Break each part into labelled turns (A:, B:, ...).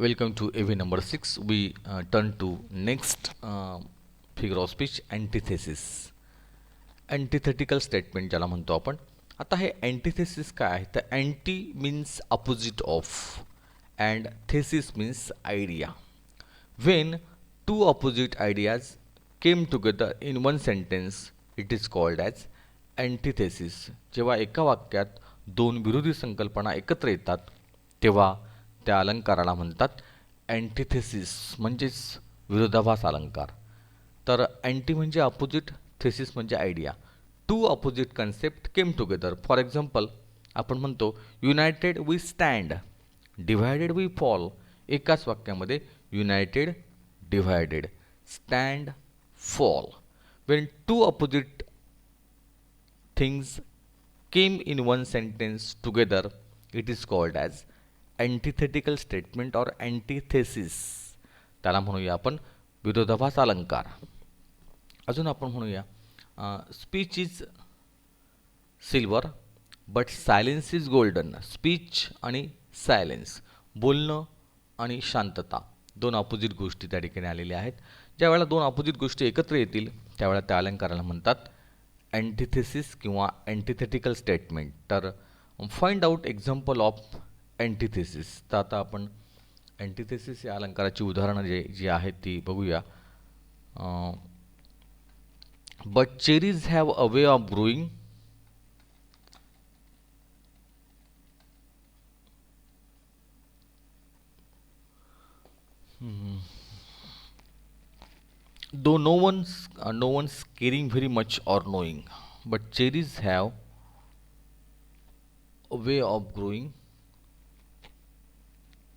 A: Welcome to AV number 6. We turn to next figure of speech, antithesis. Antithetical statement ज्याला म्हणतो आपण. आता हे antithesis काय आहे तर anti means opposite of and thesis means idea. When two opposite ideas came together in one sentence, it is called as antithesis. जेव्हा एका वाक्यात दोन विरोधी संकल्पना एकत्र येतात तेव्हा त्या अलंकाराला म्हणतात अँटिथेसिस म्हणजेच विरोधाभास अलंकार. तर अँटी म्हणजे अपोजिट, थेसिस म्हणजे idea. Two opposite concept came together. For example आपण म्हणतो united we stand, divided we fall. एकाच वाक्यामध्ये united, divided, stand, fall. When two opposite things came in one sentence together, it is called as antithetical statement or antithesis. त्याला म्हणूया आपण विरोधाभास अलंकार. अजून आपण म्हणूया speech is silver but silence is golden. Speech आणि सायलेन्स, बोलणं आणि शांतता, दोन अपोजिट गोष्टी त्या ठिकाणी आलेल्या आहेत. ज्यावेळेला दोन अपोजिट गोष्टी एकत्र येतील त्यावेळेला त्या अलंकाराला म्हणतात अँटिथेसिस किंवा अँटिथेटिकल स्टेटमेंट. तर फाइंड आउट एक्झाम्पल ऑफ अँटिथेसिस. तर आता आपण अँटिथेसिस या अलंकाराची उदाहरणं जी आहेत ती बघूया. But cherries have a way of growing. Though no one's caring very much or knowing, but cherries have a way of growing.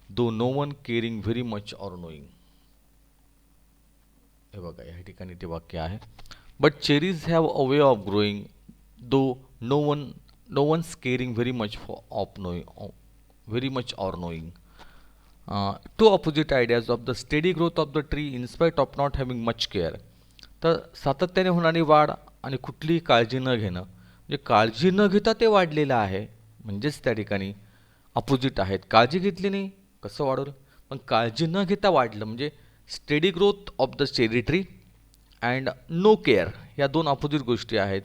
A: Though no one caring very much or knowing. हे बघा या ठिकाणी ते वाक्य आहे. But cherries have a way of growing, though no one's caring very much of knowing, very much or knowing. Two opposite ideas of the steady growth of the tree in spite of not having much care. तर सातत्याने होणारी वाढ आणि कुठलीही काळजी न घेणं, म्हणजे काळजी न घेता ते वाढलेलं आहे, म्हणजेच त्या ठिकाणी अपोजिट आहेत. काळजी घेतली नाही कसं वाढवलं, पण काळजी न घेता वाढलं म्हणजे steady growth of the cherry tree and no care. या दोन अपोजिट गोष्टी आहेत.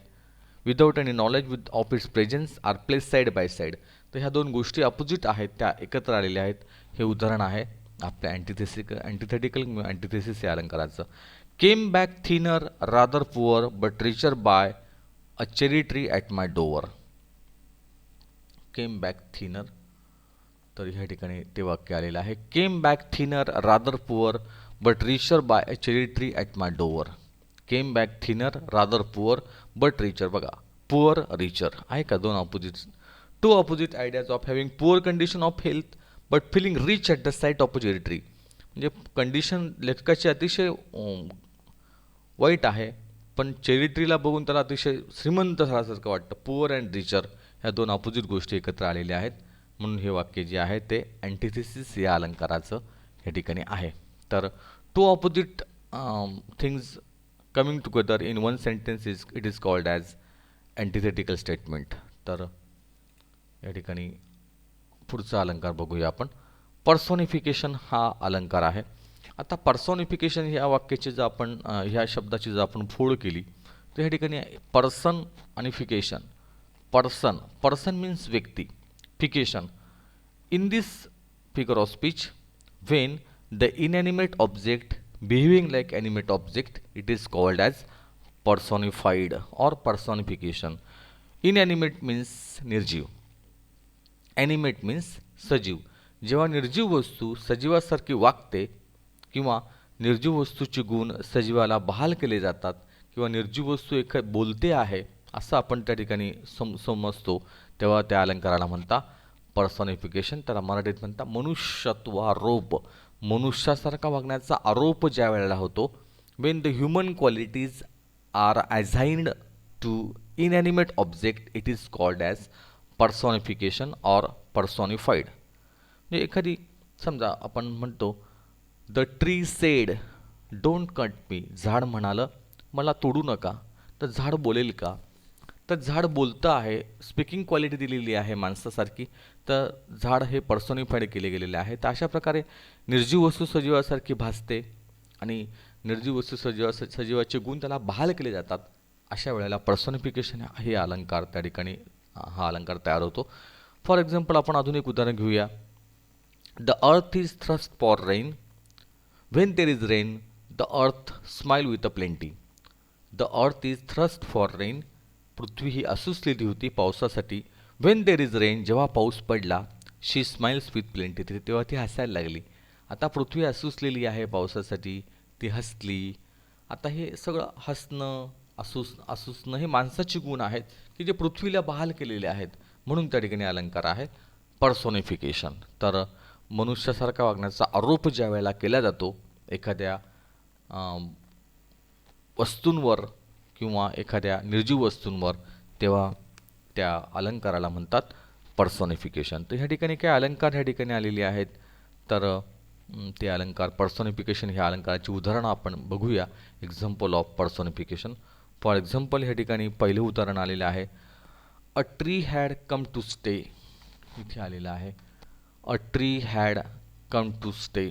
A: Without any knowledge with of its presence are place side by side. तर ह्या दोन गोष्टी अपोजिट आहेत त्या एकत्र आलेल्या आहेत. हे उदाहरण आहे आपल्या अँटिथेटिकल किंवा अँटिथेसिस या अलंकाराचं. Came back thinner rather poor but richer by a cherry tree at my door. Came back thinner, तर ह्या ठिकाणी ते वाक्य आलेलं आहे. Came back thinner rather poor but richer by a cherry tree at my door. Came back thinner rather poor but richer. बघा poor richer आहे का, दोन opposite. Two opposite ideas of having poor condition of health but feeling rich at the site of a cherry tree. म्हणजे condition लेखकाची अतिशय वाईट आहे पण चेरी ट्रीला बघून त्याला अतिशय श्रीमंत झाल्यासारखं वाटतं. पुअर अँड रिचर ह्या दोन अपोजिट गोष्टी एकत्र आलेल्या आहेत म्हणून हे वाक्य जे आहे ते अँटिथेसिस या अलंकाराचं या ठिकाणी आहे. तर two opposite things coming together in one sentence it is called as antithetical statement. तर या ठिकाणी पुढचा अलंकार बघूया आपण. पर्सोनिफिकेशन हा अलंकार आहे. आता पर्सोनिफिकेशन ह्या वाक्याची जर आपण ह्या शब्दाची जर आपण फोड केली तर ह्या ठिकाणी पर्सन आणि फिकेशन. पर्सन मीन्स व्यक्ती, फिकेशन. In this figure of speech when the inanimate object behaving like animate object it is called as personified or personification. Inanimate means निर्जीव, ॲनिमेट मीन्स सजीव. जेव्हा निर्जीव वस्तू सजीवासारखी वागते किंवा निर्जीव वस्तूचे गुण सजीवाला बहाल केले जातात किंवा निर्जीव वस्तू बोलते आहे असं आपण त्या ठिकाणी समजतो तेव्हा त्या अलंकाराला म्हणता पर्सॉनिफिकेशन. त्याला मराठीत म्हणता मनुष्यत्वारोप. मनुष्यासारखा वागण्याचा आरोप ज्या वेळेला होतो. When the human qualities are assigned to inanimate object it is called as personification or personified. म्हणजे एखादी समजा आपण म्हणतो the tree said don't cut me. झाड म्हणालं मला तोडू नका. तर झाड बोलेल का? तर झाड बोलतं आहे, स्पीकिंग क्वालिटी दिलेली आहे माणसासारखी, तर झाड हे पर्सोनिफाईड केले गेलेले आहे. तर अशा प्रकारे निर्जीव वस्तू सजीवासारखी भासते आणि निर्जीव वस्तू सजीवाचे गुण त्याला बहाल केले जातात. अशा वेळेला पर्सोनिफिकेशन हे अलंकार त्या ठिकाणी हा अलंकार तयार होतो. फॉर एक्झाम्पल आपण अजून एक उदाहरण घेऊया. The earth is thirst for rain. When there is rain the earth smile with a plenty. The earth is thirst for rain. पृथ्वी ही आसुसलेली होती पावसासाठी. व्हेन देर इज रेन, जेव्हा पाऊस पडला, शी स्माइल्स विथ प्लेंटी, तेव्हा ती हसायला लागली. आता पृथ्वी आसुसलेली आहे पावसासाठी, ती हसली. आता हे सगळं हसणं, आसुसणं हे माणसाचे गुण आहेत की जे पृथ्वीला बहाल केलेले आहेत. म्हणून त्या ठिकाणी अलंकार आहे पर्सोनिफिकेशन. तर मनुष्यासारखा वागण्याचा आरोप ज्या वेळेला केला जातो एखाद्या वस्तूंवर किंवा एखाद्या निर्जीव वस्तूंवर, तेव्हा त्या अलंकाराला म्हणतात पर्सोनिफिकेशन. तर ह्या ठिकाणी काय अलंकार ह्या ठिकाणी आलेली आहेत, तर ते अलंकार पर्सोनिफिकेशन ह्या अलंकाराची उदाहरणं आपण बघूया. Example of personification. For example ह्या ठिकाणी पहिलं उदाहरण आलेलं आहे, a tree had come to stay. इथे आलेलं आहे a tree had come to stay.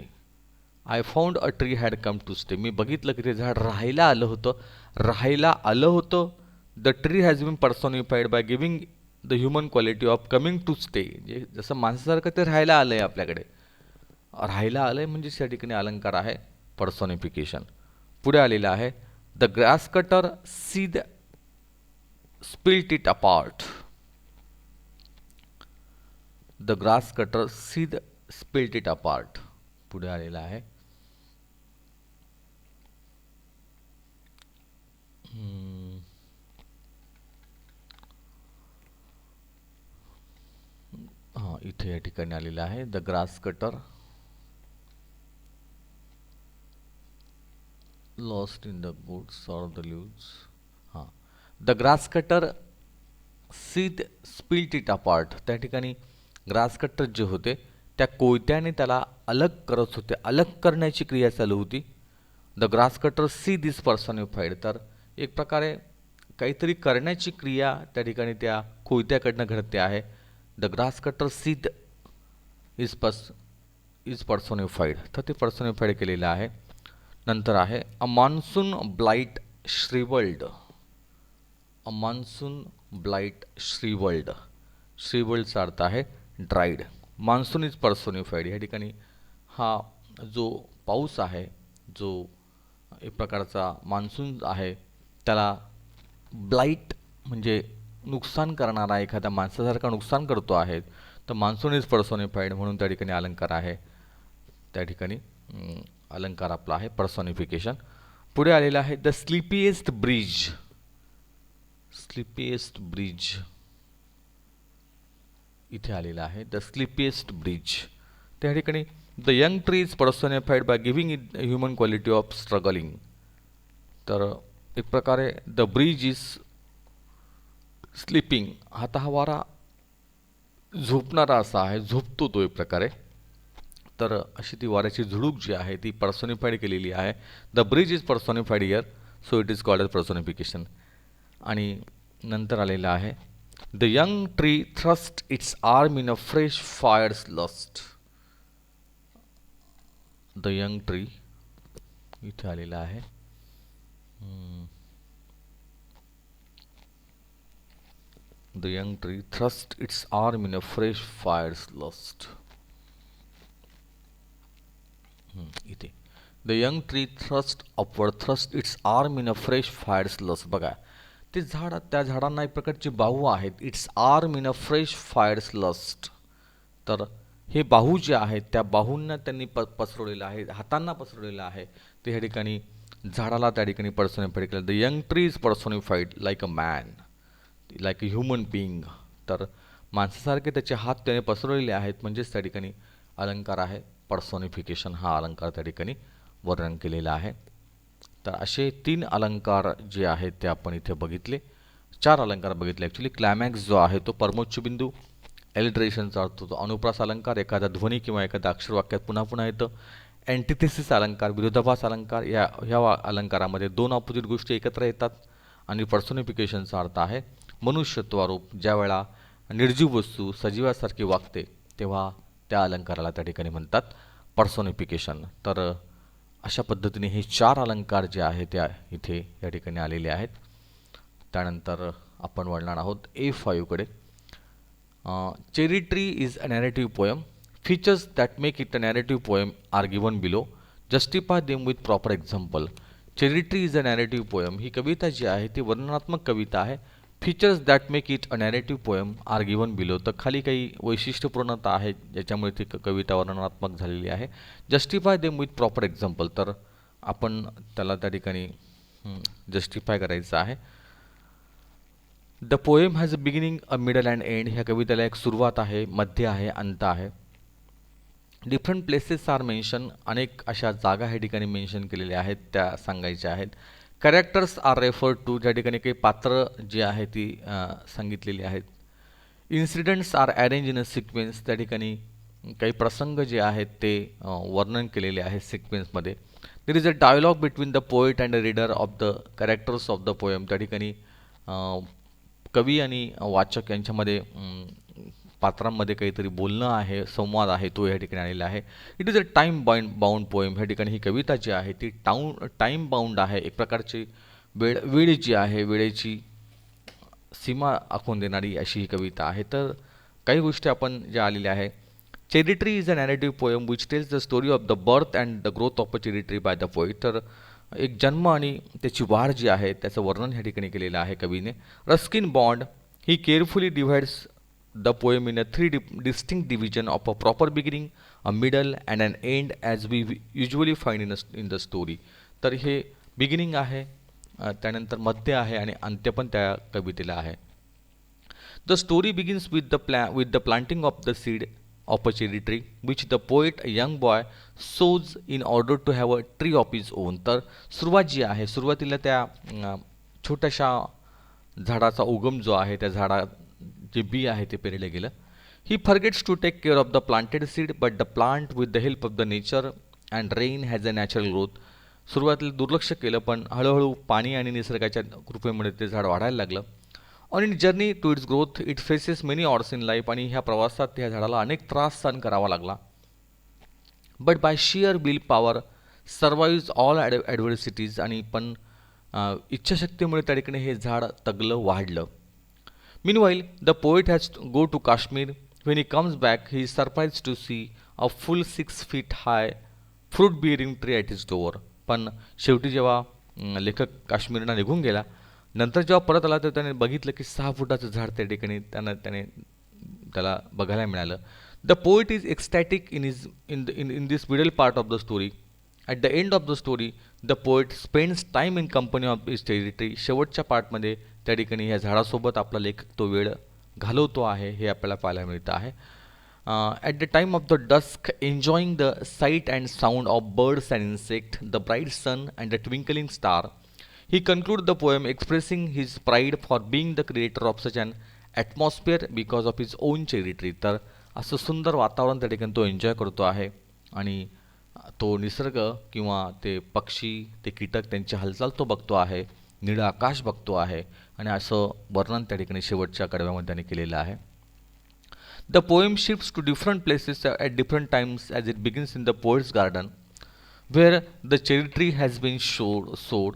A: I found a tree had come to stay. मी बघितलं की ते झाड राहायला आलं होतं. राहायला आलं होतं. The tree has been personified by giving the human quality of coming to stay. जे जसं माणसासारखं ते राहायला आलं आहे, आपल्याकडे राहायला आलं आहे, म्हणजे त्या ठिकाणी अलंकार आहे पर्सोनिफिकेशन. पुढे आलेलं आहे, the grass cutter scythe split it apart. The grass cutter scythe split it apart. पुढे आलेला आहे, हां इथे या ठिकाणी आलेलं आहे, the grass cutter lost in the goods or the lose. हां, the grass cutter scythe split it apart. त्या ठिकाणी ग्रास कटर जे होते त्या कोयत्याने त्याला अलग करत होते, अलग करण्याची क्रिया चालू होती. The grass cutter scythe is personified. तर एक प्रकारे काहीतरी करण्याची क्रिया त्या ठिकाणी त्या कोयत्याकडनं घडते आहे. The grass cutter scythe is personified. तर ते पर्सोनिफाईड केलेलं आहे. नंतर आहे, a monsoon blight shrivelled. A monsoon blight shrivelled. श्रीवल्डचा अर्थ आहे ड्राईड. Monsoon is पर्सोनिफाईड. या ठिकाणी हा जो पाऊस आहे, जो एक प्रकारचा मान्सून आहे, त्याला ब्लाइट म्हणजे नुकसान करणारा, एखाद्या माणसासारखा नुकसान करतो आहे, तर मान्सून इज पर्सोनिफाईड म्हणून त्या ठिकाणी अलंकार आहे. त्या ठिकाणी अलंकार आपला आहे पर्सोनिफिकेशन. पुढे आलेला आहे, the slightest breeze. Slightest breeze इथे आलेला आहे, द स्लीपीएस्ट ब्रिज. त्या ठिकाणी the young tree is personified by giving it human quality of struggling. तर एक प्रकारे द ब्रिज इज स्लीपिंग. आता हा वारा झोपणारा असा आहे, झोपतो तो एक प्रकारे. तर अशी ती वाऱ्याची झुळूक जी आहे ती पर्सोनिफाईड केलेली आहे. The breeze is personified here, so it is called as personification. आणि नंतर आलेलं आहे, the young tree thrust its arm in a fresh Fyers lust. The young tree इथे आलेला आहे, the young tree thrust its arm in a fresh Fyers lust. इथे the young tree thrust upward thrust its arm in a fresh Fyers lust. बघा, ते झाड, त्या झाडांना एक प्रकारचे बाहू आहेत. It's arm in a fresh Fyers lust. तर हे बाहू जे आहेत त्या बाहूंना त्यांनी पसरवलेलं आहे, हातांना पसरवलेलं आहे. ते ह्या ठिकाणी झाडाला त्या ठिकाणी पर्सोनिफाईड केलं. The young tree is personified like a man, like a human being. तर माणसासारखे त्याचे हात त्याने पसरवलेले आहेत, म्हणजेच त्या ठिकाणी अलंकार आहे पर्सोनिफिकेशन. हा अलंकार त्या ठिकाणी वर्णन केलेला आहे. तर असे 3 अलंकार जे आहेत ते आपण इथे बघितले. 4 अलंकार बघितले ॲक्च्युली. क्लायमॅक्स जो आहे तो परमोच्च बिंदू. एलिट्रेशनचा अर्थ होतो अनुप्रास अलंकार, एखादा ध्वनी किंवा एखादा अक्षर वाक्यात पुन्हा पुन्हा येतं. अँटिथेसिस अलंकार, विरोधाभास अलंकार. ह्या अलंकारामध्ये 2 ऑपोजिट गोष्टी एकत्र येतात. आणि पर्सोनिफिकेशनचा अर्थ आहे मनुष्यत्वारूप ज्या वेळा निर्जीव वस्तू सजीवासारखी वागते तेव्हा त्या अलंकाराला त्या ठिकाणी म्हणतात पर्सोनिफिकेशन. तर अशा पद्धतीने हे 4 अलंकार जे आहे त्या इथे या ठिकाणी आलेले आहेत. त्यानंतर आपण वळणार आहोत A5कडे. Cherry Tree is a narrative poem. Features that make it a narrative poem are given below. Justify them with proper example. Cherry Tree is a narrative poem. ही कविता जी आहे ती वर्णनात्मक कविता आहे. Features that make it a narrative poem are given below. तर खाली काही वैशिष्ट्यपूर्णता आहे ज्याच्यामुळे ती कविता वर्णनात्मक झालेली आहे. Justify them with proper example. तर आपण त्याला त्या ठिकाणी जस्टिफाय करायचं आहे. The poem has a beginning a middle and end. ह्या कवितेला एक सुरुवात आहे, मध्य आहे, अंत आहे. Different places are mention. अनेक अशा जागा ह्या ठिकाणी मेन्शन केलेल्या आहेत, त्या सांगायच्या आहेत. Characters are referred to. ज्या ठिकाणी काही पात्र जी आहे ती सांगितलेली आहेत. Incidents are arrange in a sequence. त्या ठिकाणी काही प्रसंग जे आहेत ते वर्णन केलेले आहेत सिक्वेन्समध्ये. There is a dialogue between the poet and the reader of the characters of the poem. त्या ठिकाणी कवी आणि वाचक यांच्यामध्ये पात्रांमध्ये काहीतरी बोलणं आहे, संवाद आहे, तो या ठिकाणी आलेला आहे. It is a time bound poem. ह्या ठिकाणी ही कविता जी आहे ती टाईम बाउंड आहे. एक प्रकारची वेळ जी आहे, वेळेची सीमा आखून देणारी अशी ही कविता आहे. तर काही गोष्टी आपण ज्या आलेल्या आहे. Cherry tree is a narrative poem which tells the story of the birth and the growth of a cherry tree by the poet. तर एक जन्म आणि त्याची वाढ जी आहे त्याचं वर्णन ह्या ठिकाणी केलेलं आहे कवीने. Ruskin Bond he carefully divides the poem in a three distinct division of a proper beginning, a middle and an end as we usually find in the story. तर हे बिगिनिंग आहे, त्यानंतर मध्य आहे आणि अंत्य पण त्या कवितेला आहे. The story begins with the planting of the seed of a cherry tree which the poet, a young boy, sows in order to have a tree of his own. तर सुरुवात जी आहे, सुरुवातीला त्या छोट्याशा झाडाचा उगम जो आहे, त्या झाडा जे बी आहे ते पेरलं गेलं. He forgets to take care of the planted seed but the plant with the help of the nature and rain has a natural growth. सुरुवातीला दुर्लक्ष केलं पण हळूहळू पाणी आणि निसर्गाच्या कृपेमुळे ते झाड वाढायला लागलं. On in journey to its growth it faces many odds in life. आणि ह्या प्रवासात ह्या झाडाला अनेक त्रास सहन करावा लागला. But by sheer will power survives all adversities. आणि पण इच्छाशक्तीमुळे त्या ठिकाणी हे झाड तगलं, वाढलं. Meanwhile, the poet has to go to Kashmir. When he comes back, he is surprised to see a full 6 feet high fruit-bearing tree at his door. पण शेवटी जेव्हा लेखक काश्मीरला निघून गेला, नंतर जेव्हा परत आला तर त्याने बघितलं की 6 फुटाचं झाड त्या ठिकाणी त्याला बघायला मिळालं. The poet is ecstatic in this middle part of the story. At the end of the story the poet spends time in company of his territory. शेवटच्या पार्टमध्ये त्या ठिकाणी या झाडासोबत आपला लेखक तो वेळ घालवतो आहे हे आपल्याला पाहायला मिळतं आहे. At the time of the dusk enjoying the sight and sound of birds and insect, the bright sun and the twinkling star. He conclude the poem expressing his pride for being the creator of such and atmosphere because of his own cherry tree. तर असं सुंदर वातावरण त्या ठिकाणी तो enjoy करतो आहे आणि तो निसर्ग किंवा ते पक्षी, ते कीटक त्यांची हालचाल तो बघतो आहे, निळं आकाश बघतो आहे आणि असं वर्णन त्या ठिकाणी शेवटच्या कडव्यामध्ये त्याने केलेलं आहे. The poem shifts to different places at different times as it begins in the poet's garden where the cherry tree has been sowed,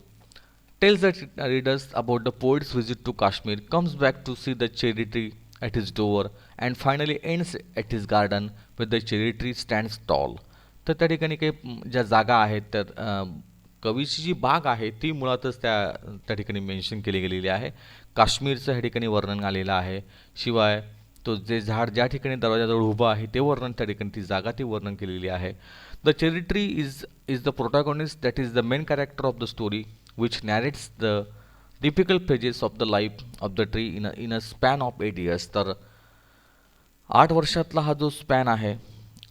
A: tells the readers about the poet's visit to Kashmir, comes back to see the cherry tree at his door and finally ends at his garden with the cherry tree stands tall. तर त्या ठिकाणी काही ज्या जागा आहेत तर कवीची जी बाग आहे ती मुळातच त्या ठिकाणी मेन्शन केली गेलेली आहे. काश्मीरचं ह्या ठिकाणी वर्णन आलेलं आहे. शिवाय तो जे झाड ज्या ठिकाणी दरवाजाजवळ उभं आहे ते वर्णन त्या ठिकाणी, ती जागा ती वर्णन केलेली आहे. The cherry tree is the protagonist that is the main character of the story which narrates the difficult phases of the life of the tree in a span of 8 years. तर 8 वर्षातला हा जो स्पॅन आहे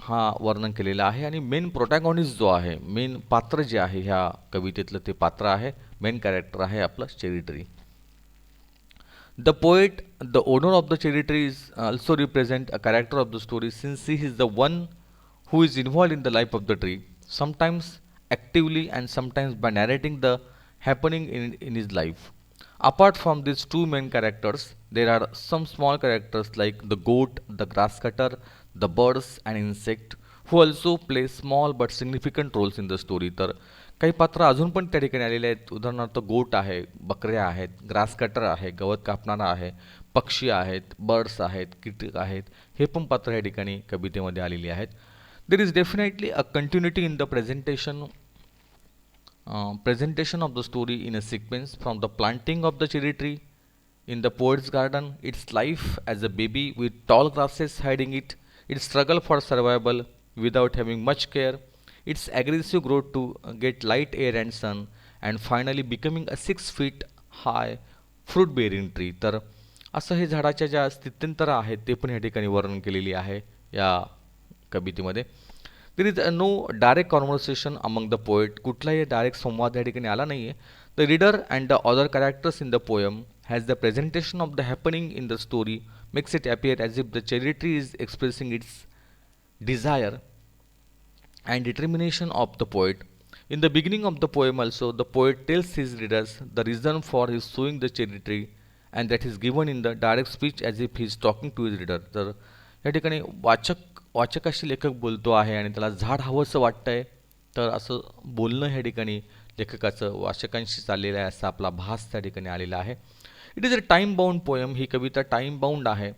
A: हा वर्णन केलेला आहे आणि मेन प्रोटॅगॉनिस्ट जो आहे, मेन पात्र जे आहे ह्या कवितेतलं ते पात्र आहे, मेन कॅरेक्टर आहे आपलं cherry tree. The poet, the owner of the cherry tree is also represent a character of the story since he is the one who is involved in the life of the tree, sometimes actively and sometimes by narrating the happening in his life. Apart from these two main characters, There are some small characters like the goat, the grass cutter, the birds and insect who also play small but significant roles in the story. तर काही पात्र अजून पण त्या ठिकाणी आलेले आहेत. उदाहरणार्थ गोट आहे, बकऱ्या आहेत, ग्रास कटर आहे, गवत कापणारा आहे, पक्षी आहेत, बर्ड्स आहेत, कीटक आहेत. हे पण पात्र या ठिकाणी कवितेमध्ये आलेली आहेत. There is definitely a continuity in the presentation of the story in a sequence from the planting of the cherry tree in the poet's garden, its life as a baby with tall grasses hiding it, its struggle for survival without having much care, its aggressive growth to get light air and sun, and finally becoming a 6 feet high fruit bearing tree. तर असं हे झाडाच्या ज्या स्थित्यंतर आहेत ते पण या ठिकाणी वर्णन केलेली आहे या कवितेमध्ये. There is no direct conversation among the poet. कुठलाही डायरेक्ट संवाद या ठिकाणी आला नाही आहे. The reader and the other characters in the poem has the presentation of the happening in the story makes it appear as if the cherry tree is expressing its desire and determination of the poet. In the beginning of the poem also, the poet tells his readers the reason for his sowing the cherry tree and that is given in the direct speech as if he is talking to his reader. तर या ठिकाणी वाचकाशी लेखक बोलतो आहे आणि त्याला झाड हवंसं वाटतंय. तर असं बोलणं ह्या ठिकाणी लेखकाचं वाचकांशी चाललेलं आहे असा आपला भास त्या ठिकाणी आलेला आहे. It is a time bound poem. He Kavita time bound आहे.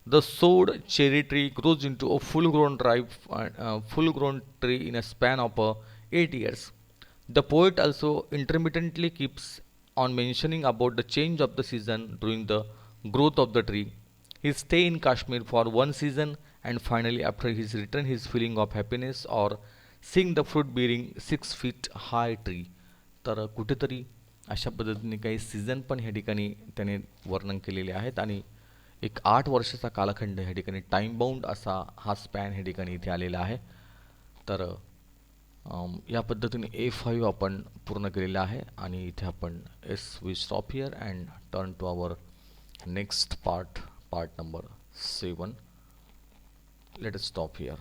A: The sowed cherry tree grows into a full grown tree in a span of 8 years. The poet also intermittently keeps on mentioning about the change of the season during the growth of the tree. His stay in Kashmir for one season and finally after his return his feeling of happiness or seeing the fruit bearing 6 feet high tree. तर कुठेतरी अशा पद्धतीने काही season पण ह्या ठिकाणी त्याने वर्णन केलेले आहेत आणि एक 8 वर्षाचा कालखंड ह्या ठिकाणी टाईम बाउंड असा हा स्पॅन ह्या ठिकाणी इथे आलेला आहे. तर या पद्धतीने A5 आपण पूर्ण केलेला आहे आणि इथे आपण we stop here and turn to our next part number 7. Let us stop here.